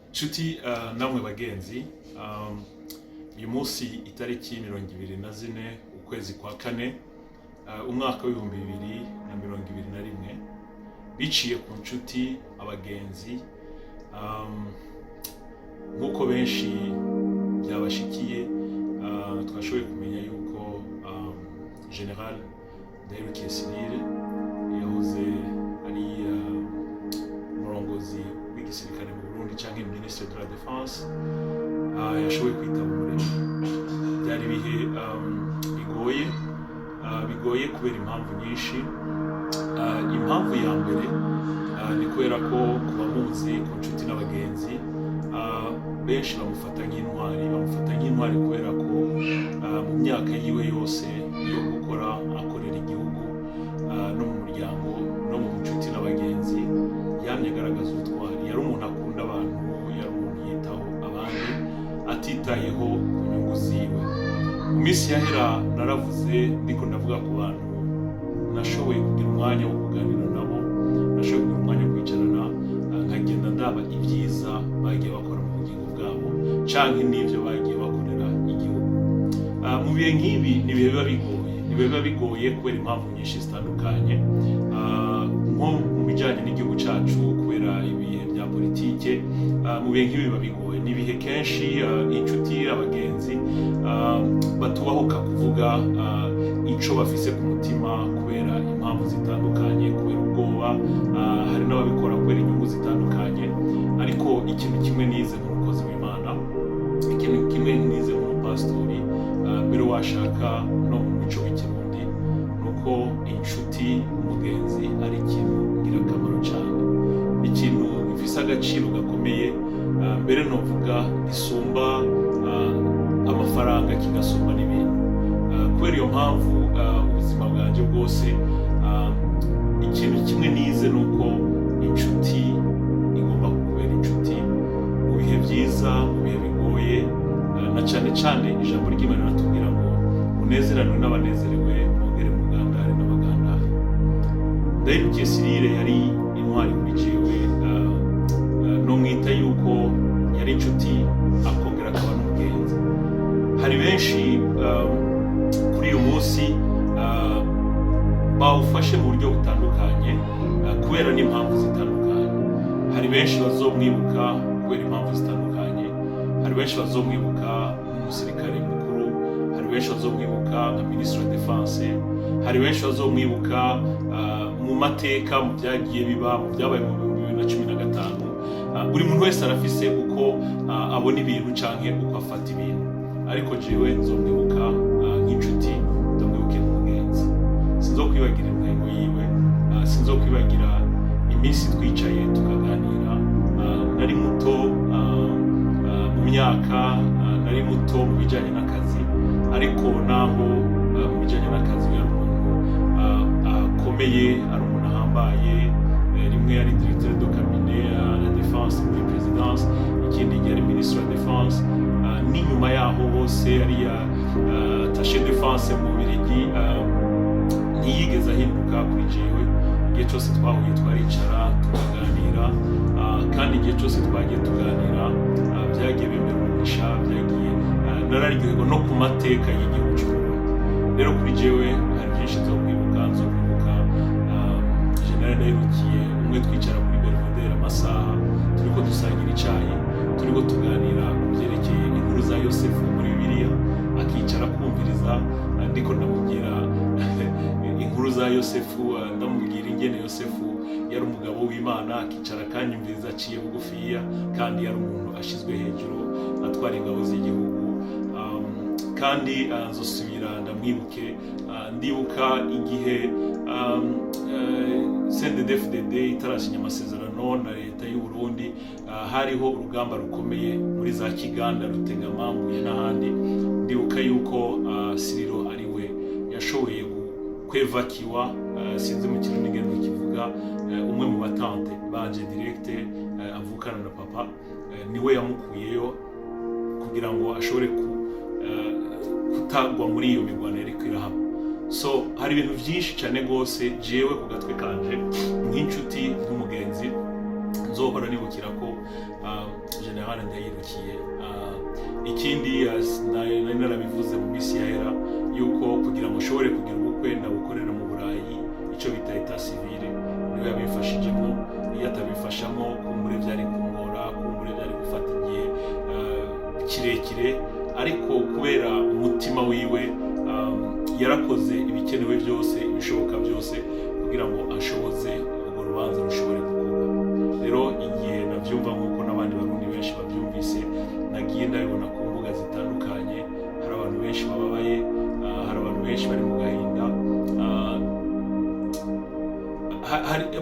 Inshuti namwe bagenzi, uyu munsi itariki 24 ukwezi kwa kane umwaka wa 2021 biciye ku nshuti abagenzi nkuko benshi byabashikiye twashoboye kumenya yuko général Ndayirukiye yahoze ari murongozi w'igisirikare mu Burundi cyangwa ministre de la défense yashoboye kwitaba umurimo. Byari bihe bigoye kubera impamvu nyinshi. Impamvu ya mbere ni kubera ko kuba muzi ku nshuti n'abagenzi benshi bamufata nk'intwari kubera ko mu myaka yiwe yose yo gukora akorera igihugu no mu muryango no mu nshuti n'abagenzi yamye agaragaza ubutwari. Yari umuntu akunda abantu, yari umuntu yitaho abandi atitayeho ku nyungu ziwe. Mu minsi yahera naravuze ndiko ndavuga ku bantu nashoboye kugira umwanya wo kuganira nabo, nashoboye kugira umwanya wo kwicarana nkagenda ndaba ibyiza bagiye bakora mu bugingo bwabo canke n'ivyo bagiye bakorera igihugu. Mu bihe nk'ibi ni biba bigoye kubera impamvu nyinshi zitandukanye, nko mu bijyanye n'igihugu cyacu kubera ibihe bya politike. Mu bihe nk'ibi biba bigoye, ni ibihe kenshi inshuti abagenzi batubahuka kuvuga ico bafise ku mutima kubera impamvu zitandukanye, kubera ubwoba. Hari n'ababikora kubera inyungu zitandukanye, ariko ikintu kimwe nize nk'umukozi w'Imana, ikintu kimwe nize nk'umupasitori, mbere washaka no mu mico w'ikirundi, nuko inshuti umugenzi ari ikintu ngirakamaro cyane, ikintu gifise agaciro gakomeye, mbere novuga isumba amafaranga, kigasumba n'ibintu. Kubera iyo mpamvu ubuzima bwanjye bwose ikintu kimwe nize nuko inshuti igomba kukubera inshuti mu bihe byiza, mu bihe bigoye, na cyane cyane ijambo ry'Imana ratubwira ngo unezeranwe n'abanezerewe, mwongere mugandare n'abagandare. Ndayirukiye yari intwari kuri jewe, no mwita yuko yari inshuti akongera akaba n'umugenzi. Hari benshi kuri uyu munsi bawufashe mu buryo butandukanye kubera n'impamvu zitandukanye. Hari benshi bazomwibuka kubera impamvu zitandukanye, hari benshi bazomwibuka nk'umusirikare mukuru, hari benshi bazomwibuka nka ministre de défense, hari benshi bazomwibuka mu mateka, mu byagiye biba, mu byabaye mu 2015. Buri muntu wese arafise uko abona ibintu canke uko afata ibintu, ariko jewe nzomwibuka nk'inshuti, nzomwibuke nk'umugenzi. Sinzokwibagira intego yiwe, sinzokwibagira iminsi twicaye tukaganira. Nari muto mu myaka, nari muto mu bijyanye n'akazi, ariko naho mu bijyanye n'akazi yari umuntu akomeye, ari umuntu ahambaye. Rimwe yari directeur de cabinet la défense muri présidence, ikindi yari ministre de défense, n'inyuma yaho bose yari attaché de défense mu Bubiligi. Ntiyigeze ahinduka kuri jewe. Igihe cyose twahuye twaricara tukaganira, kandi igihe cyose twagiye tuganira byagiye bimera umugisha, byagiye nararyoherwa no ku mateka y'igihugu cy'u Burundi. Rero kuri jewe hari byinshi nzokwibuka général Ndayirukiye, umwe twicara kuri Belvedere amasaha turiko dusangira icyayi, turiko tuganira ku byerekeye inkuru za Yosefu muri Bibiliya, akicara kumviriza ndiko ndamubwira inkuru za Yosefu, ndamubwira ingene Yosefu yari umugabo w'Imana, akicara akanyumviriza aciye bugufiya, kandi yari umuntu ashizwe hejuru atwara ingabo z'igihugu. Kandi nzosubira ndamwibuke, ndibuka igihe CNDD-FDD itarasinya amasezerano na leta y'u Burundi, hariho urugamba rukomeye muri za Kiganda, Rutegamambuye n'ahandi. Ndibuka yuko Siriro ariwe yashoboye kwevakiwa, sinzi mu kirundi ngene kivuga, umwe mu batante baje direct avukana na papa, niwe yamukuyeyo kugira ngo ashobore kutagwa muri iyo migwano yari kwirahaba. So hari ibintu byinshi cyane gose jewe ku gatwe kanje nk'incuti nk'umugenzi nzohora nibukira ko général Ndayirukiye. Ikindi nari narabivuze mu misi yahera yuko kugira ngo ushobore kugira ubukwe ndabukorera mu Burayi, icyo bita etat civil, niwe yabifashijemo. Iyo atabifashamo kumbure byari kumora, kumbure byari gufata igihe kirekire, ariko kubera umutima wiwe yarakoze ibikenewe byose, ibishoboka byose kugira ngo ashoboze urwo rubanza rushobore gukorwa. Rero igihe nabyumva nk'uko n'abandi barundi benshi babyumvise, nagiye ndabibona ku mbuga zitandukanye. Hari abantu benshi bababaye, hari abantu benshi bari mu gahinda.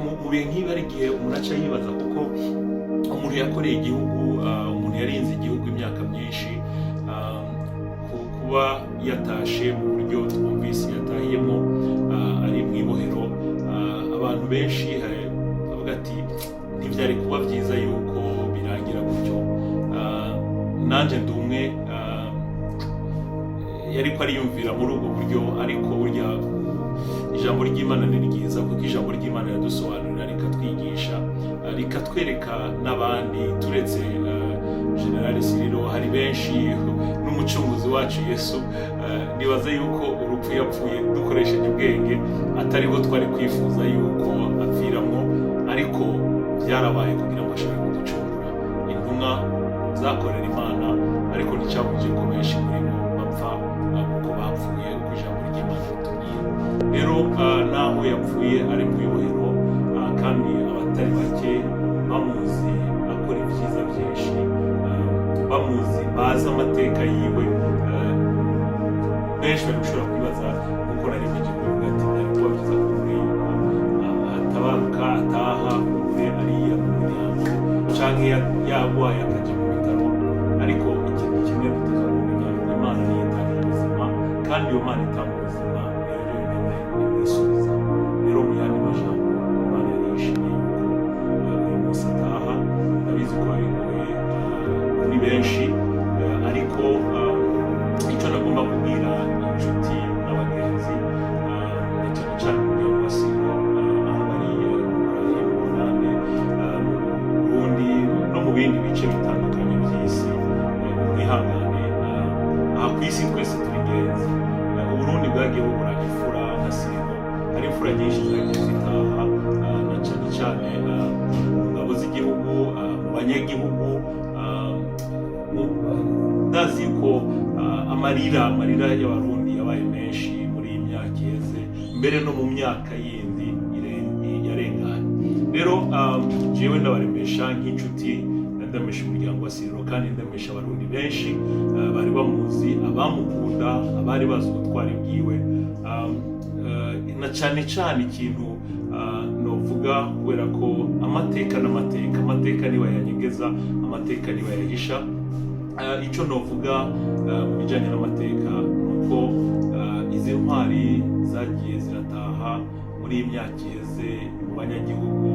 Mu bihe nk'ibi hari igihe umuntu aca yibaza, kuko umuntu yakoreye igihugu, umuntu yarinze igihugu imyaka myinshi, kuba yatashe mu buryo twumvise yatahiyemo, ari mu ibohero. Abantu benshi bavuga ati ntibyari kuba byiza yuko birangira gutyo. Nanjye ndi umwe yari ko ariyumvira muri ubwo buryo, ariko burya ijambo ry'Imana ni ryiza, kuko ijambo ry'Imana riradusobanurira, rikatwigisha, rikatwereka n'abandi. Turetse General Siriro, hari benshi, n'umucunguzi wacu Yesu. Nibaza yuko urupfu yapfuye dukoresheje ubwenge, atariho twari kwifuza yuko apfiramo, ariko byarabaye kugira ngo ashobore kuducungura. Intumwa zakorera Imana, ariko nticyabujije ko benshi muri bo bapfa kuko bapfuye uko ijambo ry'Imana ritubwira. Rero naho yapfuye ari mu ibohero, kandi abatari bake bamuzi akora ibyiza byinshi, bamuzi, bazi amateka yiwe. Benshi bari gushobora kwibaza kuko nari mpeje kuvuga ati byari kuba byiza ko muri yuko atabaruka, ataha kure ariya mu muryango, canke yagwaye akaja mu bitaro. Ariko ikintu kimwe tutazamenya, Imana niyo itanga ubuzima, kandi iyo Mana itanga ubuzima niyo yonyine imwisubiza. Rero mu yandi majambo, Imana yarishimiye yuko uyu munsi ataha. Ndabizi ko bigoye kuri benshi, ariko icyo nagomba kubwira inshuti n'abagenzi, cyane cyane umuryango wa Siriro, aho bari mu Buholande, mu Burundi no mu bindi bice bitandukanye by'isi, mwihangane. Aha ku isi twese turi ingenzi. Uburundi bwagiye bubura imfura nka Siriro, hari imfura nyinshi zagiye zitaha, na cyane cyane mu ngabo z'igihugu, mu banyagihugu. Ndazi ko amarira y'abarundi yabaye menshi muri iyi myaka iheze, mbere no mu myaka yindi yarenganye. Rero jewe ndabaremesha nk'inshuti, ndemesha umuryango wa Siriro, kandi ndemesha abarundi benshi bari bamuzi, abamukunda, abari bazi ubutwari bwiwe. Na cyane cyane ikintu novuga, kubera ko amateka niwe yanyegeza, amateka niwe yahisha. Icyo novuga mu bijyanye n'amateka nuko izi ntwari zagiye zirataha muri iyi myaka iheze mu banyagihugu,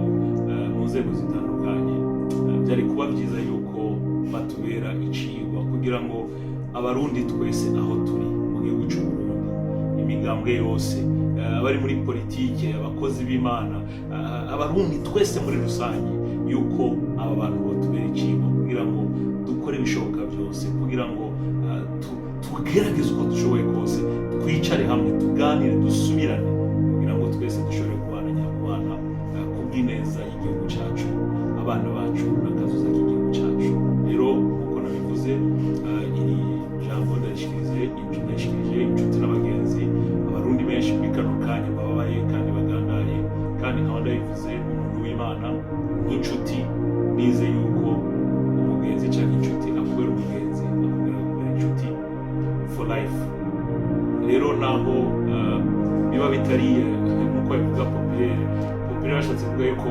mu nzego zitandukanye. Byari kuba byiza yuko batubera icigwa, kugira ngo abarundi twese aho turi mu gihugu cy'u Burundi, imigambwe yose, abari muri politike, abakozi b'Imana, abarundi twese muri rusange, yuko aba bantu batubera icigwa, kugira ngo dukore ibishoboka byose, kugira ngo tugerageze uko dushoboye kose, twicare hamwe, tuganire, dusubirane, kugira ngo twese dushobore kubana nyakubana kubw'ineza y'igihugu cyacu, abana bacu, n'akazuza k'igihugu cyacu. Rero nk'uko nabivuze, iri jambo ndashikirije inshuti n'abagenzi, abarundi benshi muri kano kanya bababaye kandi bagandaye, kandi nkaba ndabivuze umuntu w'Imana nk'inshuti, nize yuko umugenzi cyangwa inshuti akubera umugenzi, akubera inshuti for life. Rero naho biba bitari nk'uko bivuga populaire rero bashatse kuvuga yuko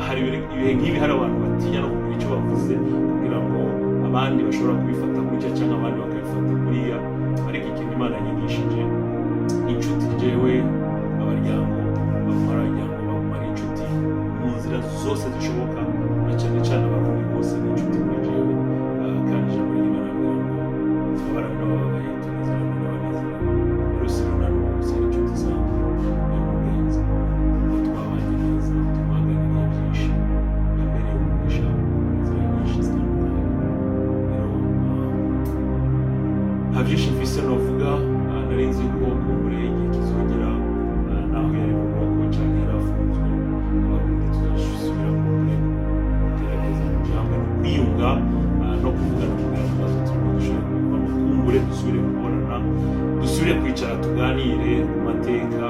hari ibihe nk'ibi hari abantu batinya no kugira icyo bavuze kugira ngo abandi bashobora kubifata gutya cyangwa abandi bakabifata kuriya, ariko ikintu Imana yanyigishije, inshuti jewe abaryango bagumara inshuti mu nzira zose zishoboka, na cyane cyane abarundi bose ni inshuti kuri jewe, kandi ijambo ry'Imana rivuga ngo twabarana n'abababaye tunezerana n'abanezerewe. Rero sinona no gusa inshuti zanjye y'umugenzi ko twabanye neza, twaganiriye byinshi, yambereye umugisha mu nzira nyinshi zitandukanye. Rero nta byinshi mfise novuga, nari nzi ko kumbure igihe kizongera naho yari mu bwoko cyangwa yari afunzwe, abarundi tuzasubira kumbure kugerageza kuja hamwe no kwiyunga no kuvugana kugira ngo ibibazo turimo dushobore kubivamo, kumbure dusubire kubonana, dusubire kwicara tuganire ku mateka